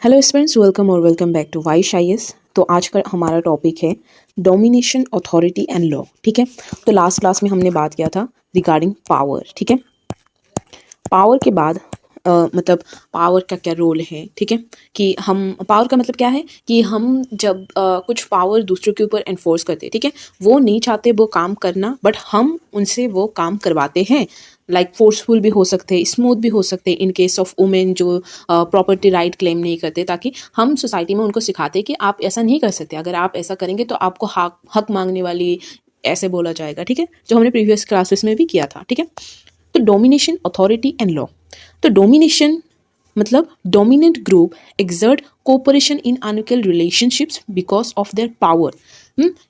Hello students, welcome और welcome back to वाइश IAS. तो आज का हमारा टॉपिक है डोमिनेशन, अथॉरिटी एंड लॉ। ठीक है, तो लास्ट क्लास में हमने बात किया था रिगार्डिंग पावर। ठीक है, पावर के बाद मतलब पावर का क्या रोल है। ठीक है, कि हम पावर का मतलब क्या है कि हम जब कुछ पावर दूसरों के ऊपर एनफोर्स करते हैं, ठीक है, वो नहीं चाहते वो काम करना, बट हम उनसे वो काम करवाते हैं। लाइक फोर्सफुल भी हो सकते हैं, स्मूथ भी हो सकते हैं इन केस ऑफ वुमेन जो प्रॉपर्टी राइट क्लेम नहीं करते, ताकि हम सोसाइटी में उनको सिखाते कि आप ऐसा नहीं कर सकते, अगर आप ऐसा करेंगे तो आपको हक मांगने वाली ऐसे बोला जाएगा। ठीक है, जो हमने प्रीवियस क्लासेस में भी किया था। ठीक है, तो डोमिनेशन, अथॉरिटी एंड लॉ। तो डोमिनेशन मतलब dominant group exert cooperation in unequal relationships because of their power.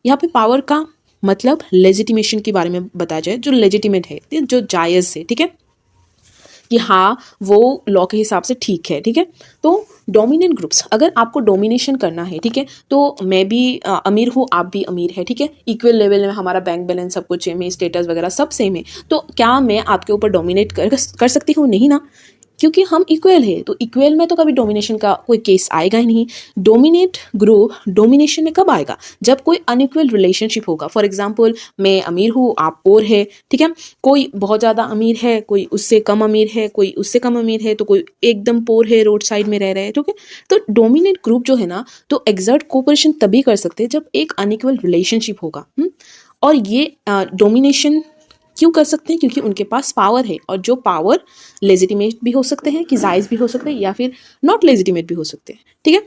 यहाँ पे पावर का मतलब लेजिटिमेशन के बारे में बताया जाए, जो लेजिटिमेट है, जो जायज़ है। ठीक है, कि हाँ वो लॉ के हिसाब से ठीक है। ठीक है, तो डोमिनेंट ग्रुप्स, अगर आपको डोमिनेशन करना है, ठीक है, तो मैं भी अमीर हूँ, आप भी अमीर है, ठीक है, इक्वल लेवल में हमारा बैंक बैलेंस सब कुछ सेम है, स्टेटस वगैरह सब सेम है, तो क्या मैं आपके ऊपर डोमिनेट कर सकती हूँ? नहीं ना, क्योंकि हम इक्वल है। तो इक्वल में तो कभी डोमिनेशन का कोई केस आएगा ही नहीं। डोमिनेट ग्रुप डोमिनेशन में कब आएगा? जब कोई अनइक्वल रिलेशनशिप होगा। फॉर एग्जांपल, मैं अमीर हूँ, आप पोर है, ठीक है, कोई बहुत ज़्यादा अमीर है, कोई उससे कम अमीर है, कोई उससे कम अमीर है, तो कोई एकदम पोर है, रोड साइड में रह रहे हैं। ठीक है, तो डोमिनेट ग्रुप जो है ना, तो एक्सर्ट कोऑपरेशन तभी कर सकते हैं जब एक अनइक्वल रिलेशनशिप होगा। और ये डोमिनेशन क्यों कर सकते हैं? क्योंकि उनके पास पावर है, और जो पावर लेजिटिमेट भी हो सकते हैं, कि जायज़ भी हो सकते हैं, या फिर नॉट लेजिटिमेट भी हो सकते हैं। ठीक है,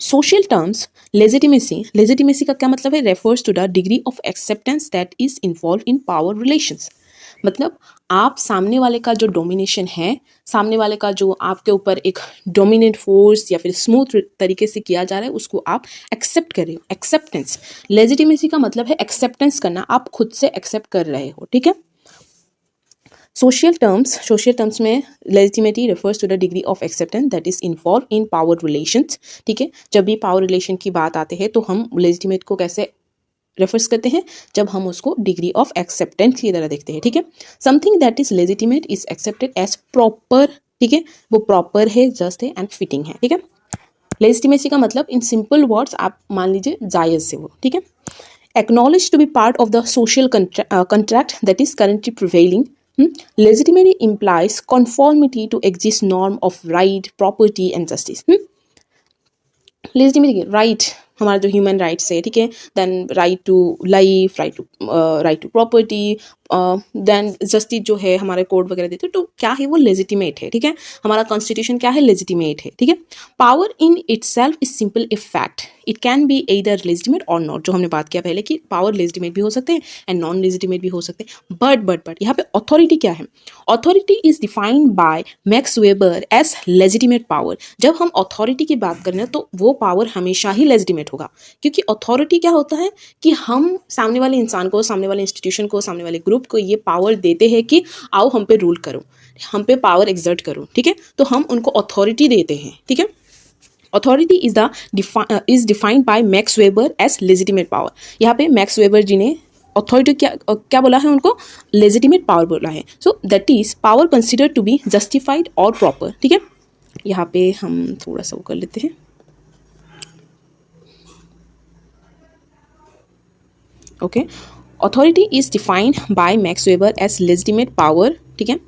सोशल टर्म्स लेजिटिमेसी का क्या मतलब है? Refers to the degree of acceptance that is involve in power relations. मतलब आप सामने वाले का जो डोमिनेशन है, सामने वाले का जो आपके ऊपर एक डोमिनेंट फोर्स या फिर स्मूथ तरीके से किया जा रहा है, उसको आप एक्सेप्ट कर रहे हो। एक्सेप्टेंस, लेजिटिमेसी का मतलब है एक्सेप्टेंस करना, आप खुद से एक्सेप्ट कर रहे हो। ठीक है, सोशल टर्म्स में legitimacy refers to the degree of acceptance that is involve in power relations. ठीक है, जब भी पावर रिलेशन की बात आते हैं तो हम लेजिटिमेट को कैसे रेफर्स करते हैं? जब हम उसको डिग्री ऑफ एक्सेप्टेंस की तरह देखते हैं। ठीक है, something that is legitimate is accepted as proper. ठीक है, वो प्रॉपर है, जस्ट है एंड फिटिंग है। ठीक है, लेजिटिमेसी का मतलब इन सिंपल वर्ड्स आप मान लीजिए जायज़ से वो। ठीक है, acknowledged to be part of the social contract that is currently prevailing. Legitimacy implies conformity to exist norm of right, property and justice. Legitimate right, हमारा जो ह्यूमन राइट्स है, ठीक है, then right to life, right to property, then justice जो है हमारे code वगैरह देते हैं, तो क्या है वो लेजिटिमेट है। ठीक है, हमारा कॉन्स्टिट्यूशन क्या है? लेजिटिमेट है। ठीक है, power in itself is simple a fact, it can be either legitimate और नॉट, जो हमने बात किया पहले कि पावर लेजिटिमेट भी हो सकते हैं एंड नॉन लेजिटिमेट भी हो सकते हैं। बट यहाँ पे अथॉरिटी क्या है? Authority is defined by Max Weber as legitimate power. जब हम अथॉरिटी की बात करें तो वो पावर हमेशा ही लेजिटिमेट होगा, क्योंकि अथॉरिटी क्या होता है कि हम सामने वाले इंसान को, सामने वाले इंस्टीट्यूशन को, सामने वाले ग्रुप को ये पावर देते हैं कि आओ हम पे रूल करो, हम पे पावर एक्सर्ट करो। ठीक है, तो हम उनको अथॉरिटी देते हैं। ठीक है, authority is defined by Max Weber as legitimate power. यहाँ पे मैक्स वेबर जी ने अथॉरिटी क्या बोला है? उनको लेजिटिमेट पावर बोला है। So that is power consider to be justified और प्रॉपर। ठीक है, यहाँ पे हम थोड़ा सा वो कर लेते हैं। Okay, authority is defined by Max Weber as legitimate power. ठीक है,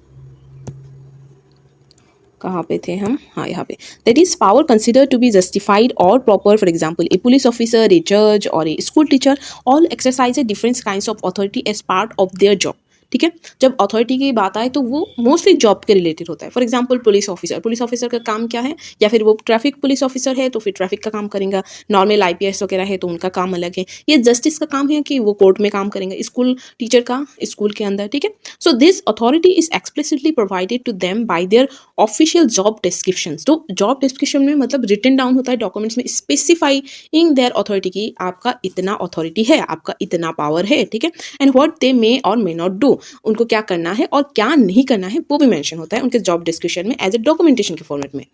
कहाँ पे थे हम? हाँ, यहाँ पे। That is power consider to be justified और proper. For example, a police officer, a जज और a school teacher all exercise different kinds of authority as part of their job. ठीक है, जब अथॉरिटी की बात आए तो वो मोस्टली जॉब के रिलेटेड होता है। फॉर एग्जांपल, पुलिस ऑफिसर का काम क्या है? या फिर वो ट्रैफिक पुलिस ऑफिसर है तो फिर ट्रैफिक का काम करेंगे। नॉर्मल आईपीएस वगैरह है तो उनका काम अलग है। ये जस्टिस का काम है कि वो कोर्ट में काम करेंगे। स्कूल टीचर का स्कूल के अंदर। ठीक है, so this authority is explicitly provided to them by their official job description. तो जॉब डिस्क्रिप्शन में मतलब रिटन डाउन होता है डॉक्यूमेंट्स में, स्पेसिफाइंग देयर अथॉरिटी की आपका इतना अथॉरिटी है, आपका इतना पावर है। ठीक है, एंड व्हाट दे मे और मे नॉट डू, उनको क्या करना है और क्या नहीं करना है वो भी मेंशन होता है उनके जॉब डिस्क्रिप्शन में एज ए डॉक्यूमेंटेशन के फॉर्मेट में।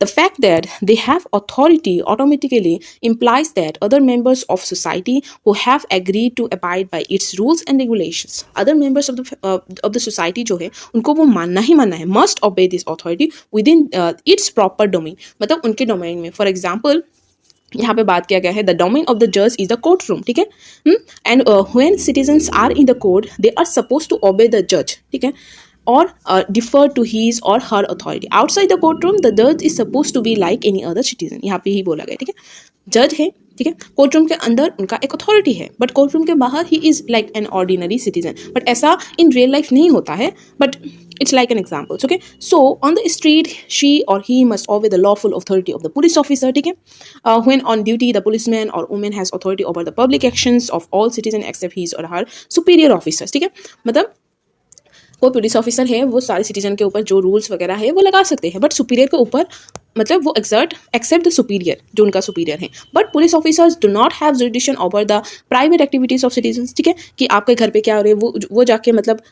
The fact that they have authority automatically implies that other members of society who have agreed to abide by its rules and regulations, other members of the society जो है उनको वो मानना ही मानना है, must obey this authority within its proper domain, मतलब उनके domain में. फॉर एग्जाम्पल यहाँ पे बात किया गया है द डोमेन ऑफ द जज इज द कोर्ट रूम, ठीक है. And when citizens are in the court they are suppose to obey the जज, ठीक है, or defer to his or her authority. Outside the courtroom, the judge is supposed to be like any other citizen. यहाँ पे ही बोला गया, ठीक है. जज है, ठीक है, कोर्ट रूम के अंदर उनका एक अथॉरिटी है, बट कोर्ट रूम के बाहर he is like an ordinary citizen. But ऐसा इन रियल लाइफ नहीं होता है, but it's like an example. Okay, so on the street she or he must obey the lawful authority of the police officer, ठीक है. When on duty the policeman or woman has authority over the public actions of all citizens except his or her superior officers, ठीक है. मतलब कोई police officer है वो सारे citizen के ऊपर जो रूल्स वगैरह है वो लगा सकते हैं, बट सुपीरियर के ऊपर मतलब वो एक्सेप्ट द सुपीरियर, जो उनका सुपीरियर है. But police officers do not have jurisdiction over the private activities of citizens, ठीक है, कि आपके घर पे क्या हो रही है वो जाके मतलब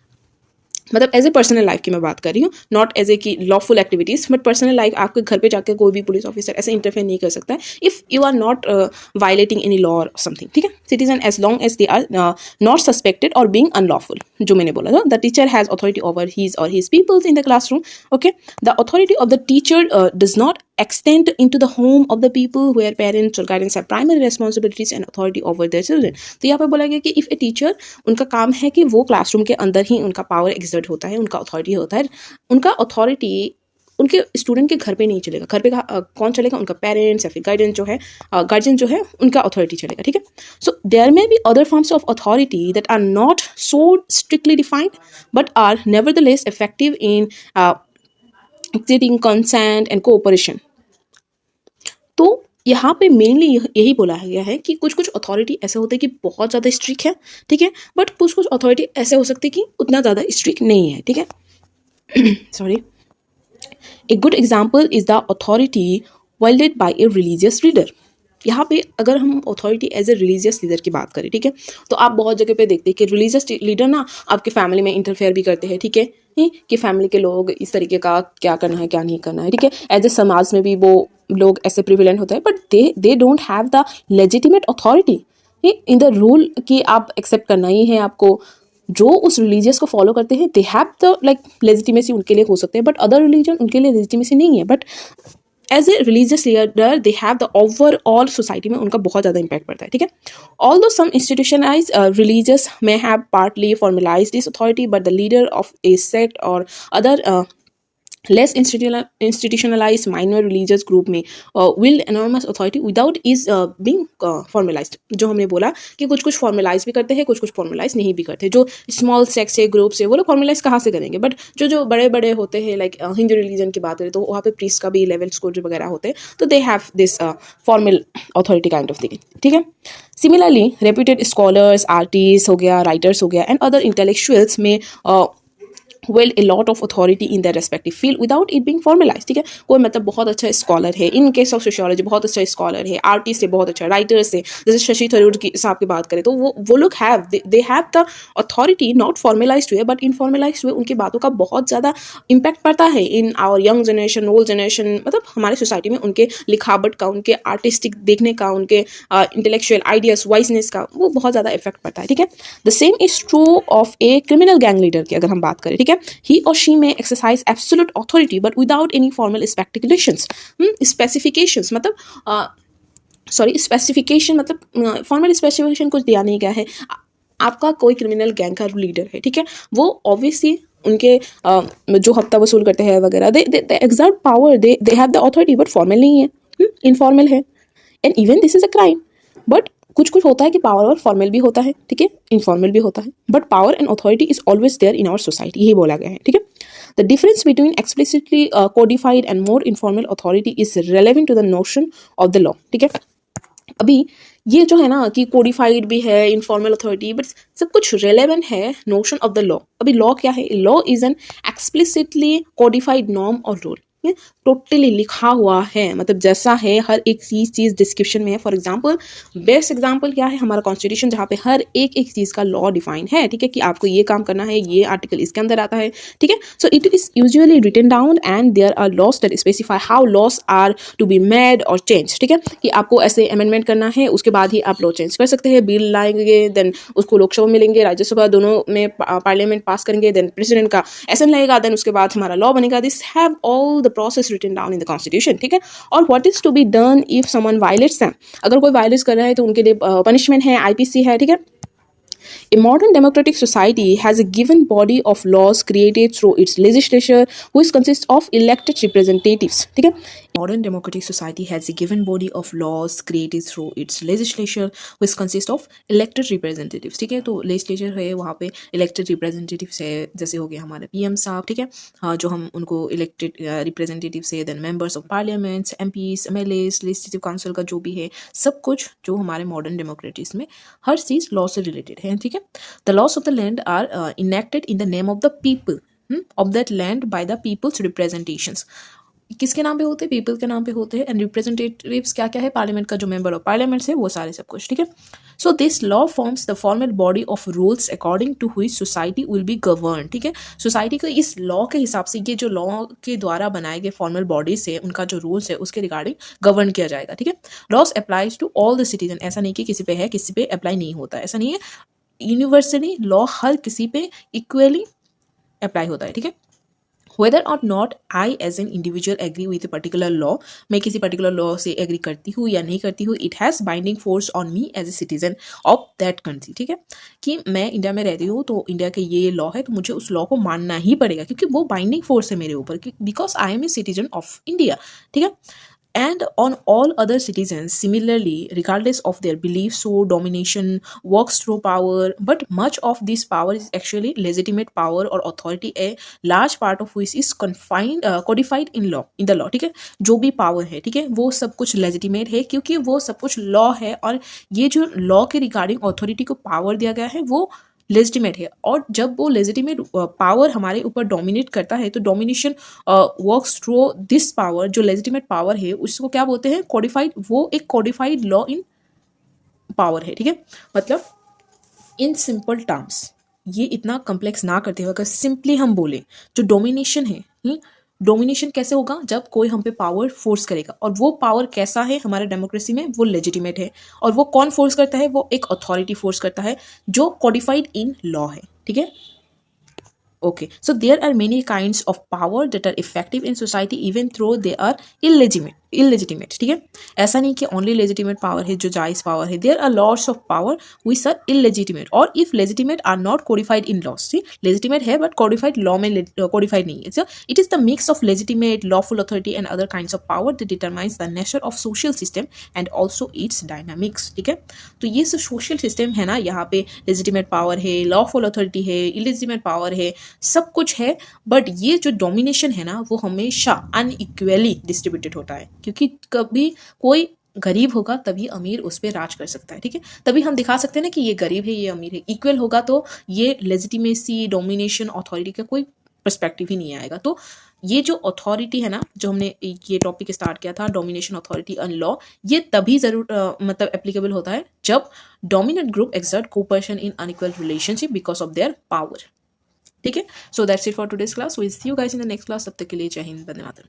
एज ए पर्सनल लाइफ की मैं बात कर रही हूँ, नॉट एज ए की lawful activities, but personal life आपके घर पे जाकर कोई भी पुलिस ऑफिसर ऐसे इंटरफेयर नहीं कर सकता है if you are not violating any law और समथिंग, ठीक है. Citizen as long as they are not suspected और बीइंग अनलॉफुल, जो मैंने बोला था. The teacher has authority over his और his peoples in the classroom. Okay, the authority of the teacher does not extend into the home of the people where parents or guardians have primary responsibilities and authority over their children. तो यहाँ पे बोला गया कि if a teacher, उनका काम है कि वो क्लासरूम के अंदर ही उनका पावर एक्सर्ट होता है, उनका अथॉरिटी होता है. उनका अथॉरिटी उनके स्टूडेंट के घर पे नहीं चलेगा. घर पे कौन चलेगा? उनका पेरेंट्स या फिर गार्जियन जो है उनका अथॉरिटी चलेगा, ठीक है. So there may be other forms of authority that are not so strictly defined but are nevertheless effective in acting consent and cooperation. तो यहाँ पे मेनली यही बोला गया है कि कुछ कुछ अथॉरिटी ऐसे होते हैं कि बहुत ज़्यादा स्ट्रिक्ट है, ठीक है, बट कुछ कुछ अथॉरिटी ऐसे हो सकते हैं कि उतना ज़्यादा स्ट्रिक्ट नहीं है, ठीक है. Sorry. A good example is the authority wielded by a religious leader. यहाँ पे अगर हम authority as a religious leader की बात करें, ठीक है, तो आप बहुत जगह पे देखते हैं कि रिलीजियस लीडर ना आपके फैमिली में इंटरफेयर भी करते हैं, ठीक है, कि फैमिली के लोग इस तरीके का क्या करना है क्या नहीं करना है, ठीक है. एज ए समाज में भी वो लोग ऐसे प्रिविलेंट होते हैं, but they don't have the legitimate authority in the rule कि आप एक्सेप्ट करना ही है आपको. जो उस रिलीजियस को फॉलो करते हैं दे हैव द लाइक लेजिटिमेसी, उनके लिए हो सकते हैं, बट अदर रिलीजन उनके लिए लेजिटिमेसी नहीं है. But as a religious leader they have the overall society में उनका बहुत ज़्यादा इम्पैक्ट पड़ता है, ठीक है. Although some institutionalize religious may have partly formalize this authority but the leader of a sect और other less institutionalized minor religious group में will enormous authority without is being formalized. जो हमने बोला कि कुछ कुछ फॉर्मलाइज भी करते हैं, कुछ कुछ फॉर्मलाइज नहीं भी करते. जो स्मॉल सेक्ट्स है, ग्रुप्स है, वो लोग फॉर्मलाइज कहाँ से करेंगे. बट जो बड़े बड़े होते हैं लाइक हिंदू रिलीजन की बात करें तो वहाँ पे प्रीस्ट का भी लेवल स्कोर वगैरह होते हैं, तो they have this formal authority kind of thing, ठीक है. सिमिलरली रेप्यूटेड स्कॉलर्स, आर्टिस्ट हो गया, राइटर्स हो गया, एंड अदर इंटेलेक्चुअल्स में wield a lot of authority in their respective field without it being formalized, ठीक है. कोई मतलब बहुत अच्छा स्कॉलर है, इन केस ऑफ सोशियोलॉजी बहुत अच्छा स्कॉलर है, आर्टिस्ट है, बहुत अच्छा राइटर्स है, जैसे शशि थरूर की साहब की बात करें तो वो लोग they have the authority not formalized हुए बट इनफॉर्मलाइज्ड हुए. उनकी बातों का बहुत ज़्यादा इम्पैक्ट पड़ता है in our young generation, old generation, मतलब हमारे सोसाइटी में उनके लिखावट का, उनके आर्टिस्टिक देखने का, उनके इंटेलेक्चुअल आइडियाज, वाइसनेस का, वो बहुत ज़्यादा इफेक्ट पड़ता है, ठीक है. The same is true of a criminal gang leader की अगर हम बात करें, ठीक है. He or she may exercise absolute authority but without any formal speculations. Specifications मतलब स्पेसिफिकेशन मतलब फॉर्मल स्पेसिफिकेशन कुछ दिया नहीं गया है. आपका कोई क्रिमिनल गैंग का लीडर है, ठीक है, वो ऑब्वियसली उनके जो हफ्ता वसूल करते हैं वगैरह, they exert power, they have the authority but formal नहीं है, इनफॉर्मल है. And even this is a crime. But कुछ कुछ होता है कि पावर और फॉर्मल भी होता है, ठीक है, इनफॉर्मल भी होता है, but power and authority is always there in our society, यही बोला गया है, ठीक है. The difference between explicitly codified and more informal authority is relevant to the notion of the law, ठीक है. अभी ये जो है ना कि कोडिफाइड भी है, इनफॉर्मल अथॉरिटी, बट सब कुछ रेलेवेंट है नोशन ऑफ द लॉ. अभी लॉ क्या है? Law is an explicitly codified norm और रूल. टोटली लिखा हुआ है, मतलब जैसा है हर एक चीज़ डिस्क्रिप्शन में है। फॉर एग्जांपल, बेस्ट एग्जांपल क्या है, हमारा कॉन्स्टिट्यूशन, जहाँ पे हर एक चीज़ का लॉ डिफाइन है, ठीक है, कि आपको ये काम करना है, ये आर्टिकल इसके अंदर आता है, ठीक है। So it is usually written down and there are laws that specify how laws are to be made और चेंज, ठीक है, कि आपको ऐसे अमेंडमेंट करना है, उसके बाद ही आप लॉ चेंज कर सकते हैं। बिल लाएंगे, देन उसको लोकसभा में लेंगे, राज्यसभा, दोनों में पार्लियामेंट पास करेंगे, देन प्रेसिडेंट का एसन लगेगा, देन उसके बाद हमारा लॉ बनेगा। This have all the process written down in the constitution, ठीक है। और what is to be done if someone violates them, अगर कोई वायलेट कर रहा है तो उनके लिए पनिशमेंट है, आईपीसी है, ठीक है। A modern democratic society has a given body of laws created through its legislature, which consists of elected representatives. ठीक है? Modern democratic society has a given body of laws created through its legislature, which consists of elected representatives. ठीक है? तो legislature है, वहाँ पे elected representatives है, जैसे हो गया हमारे PM साहब, ठीक है? हाँ, जो हम उनको elected representatives है, then members of parliaments, MPs, MLAs, legislative council का जो भी है, सब कुछ जो हमारे modern democracies में हर चीज़ लॉ से रिलेटेड है, ठीक है। The laws of the land are enacted in the name of the people of that land by the people's representations. किसके नाम पे होते हैं? पीपल के नाम पे होते हैं। एंड रिप्रेजेंटेटिव्स क्या क्या है? पार्लियामेंट का जो मेंबर ऑफ पार्लियामेंट है वो सारे सब कुछ, ठीक है। So this law forms the formal body of rules according to which society will be govern, ठीक है। सोसाइटी को इस लॉ के हिसाब से, ये जो लॉ के द्वारा बनाए गए फॉर्मल बॉडीज है, उनका जो रूल्स है उसके रिगार्डिंग गवर्न किया जाएगा, ठीक है। Laws applies to all the citizen, ऐसा नहीं कि किसी पे है किसी पे अप्लाई नहीं होता, ऐसा नहीं है। यूनिवर्सली लॉ हर किसी पे इक्वली अप्लाई होता है, ठीक है। Whether or not I as an individual agree with a particular law, मैं किसी particular law से agree करती हूँ या नहीं करती हूँ, it has binding force on me as a citizen of that country, ठीक है। कि मैं इंडिया में रहती हूँ तो इंडिया के ये लॉ है तो मुझे उस लॉ को मानना ही पड़ेगा, क्योंकि वो बाइंडिंग फोर्स है मेरे ऊपर, because I am a citizen of India, ठीक है। And on all other citizens similarly, regardless of their beliefs. So domination works through power, but much of this power is actually legitimate power or authority, a large part of which is confined codified in law, in the law, ठीक है। जो भी power है, ठीक है, वो सब कुछ लेजिटिमेट है क्योंकि वो सब कुछ लॉ है, और ये जो लॉ के रिगार्डिंग अथॉरिटी को पावर दिया गया है वो लेजिटिमेट है। और जब वो लेजिटिमेट पावर हमारे ऊपर डोमिनेट करता है तो domination works through this power, जो लेजिटिमेट पावर है उसको क्या बोलते हैं? कोडिफाइड। वो एक कोडिफाइड लॉ इन पावर है, ठीक है। मतलब इन सिंपल टर्म्स, ये इतना कॉम्प्लेक्स ना करते हुए अगर सिंपली हम बोले, जो डोमिनेशन है, डोमिनेशन कैसे होगा? जब कोई हम पे पावर फोर्स करेगा, और वो पावर कैसा है हमारे डेमोक्रेसी में? वो लेजिटिमेट है। और वो कौन फोर्स करता है? वो एक अथॉरिटी फोर्स करता है जो कोडिफाइड इन लॉ है, ठीक है। Okay, so there are many kinds of power that are effective in society even though they are illegitimate, ठीक है। ऐसा नहीं कि only legitimate power है जो जायज power है। There are lots of power which are illegitimate, और if legitimate are not codified in laws, see, legitimate है but codified law में codified नहीं है। So it is the mix of legitimate, lawful authority and other kinds of power that determines the nature of social system and also its dynamics, ठीक है। तो ये जो social system है ना, यहाँ पे legitimate power है, lawful authority है, illegitimate power है, सब कुछ है। बट ये जो डोमिनेशन है ना, वो हमेशा अनइक्वली डिस्ट्रीब्यूटेड होता है, क्योंकि कभी कोई गरीब होगा तभी अमीर उस पर राज कर सकता है, ठीक है। तभी हम दिखा सकते हैं ना कि ये गरीब है ये अमीर है। इक्वल होगा तो ये लेजिटिमेसी, डोमिनेशन, अथॉरिटी का कोई पर्सपेक्टिव ही नहीं आएगा। तो ये जो अथॉरिटी है ना, जो हमने ये टॉपिक स्टार्ट किया था, डोमिनेशन, अथॉरिटी एंड लॉ, ये तभी जरूर मतलब एप्लीकेबल होता है जब dominant group exert cooperation in unequal relationship because of their power, ठीक है। So that's it for today's class. Will see you guys in the next class. तब तक के लिए जय हिंद, वंदे मातरम।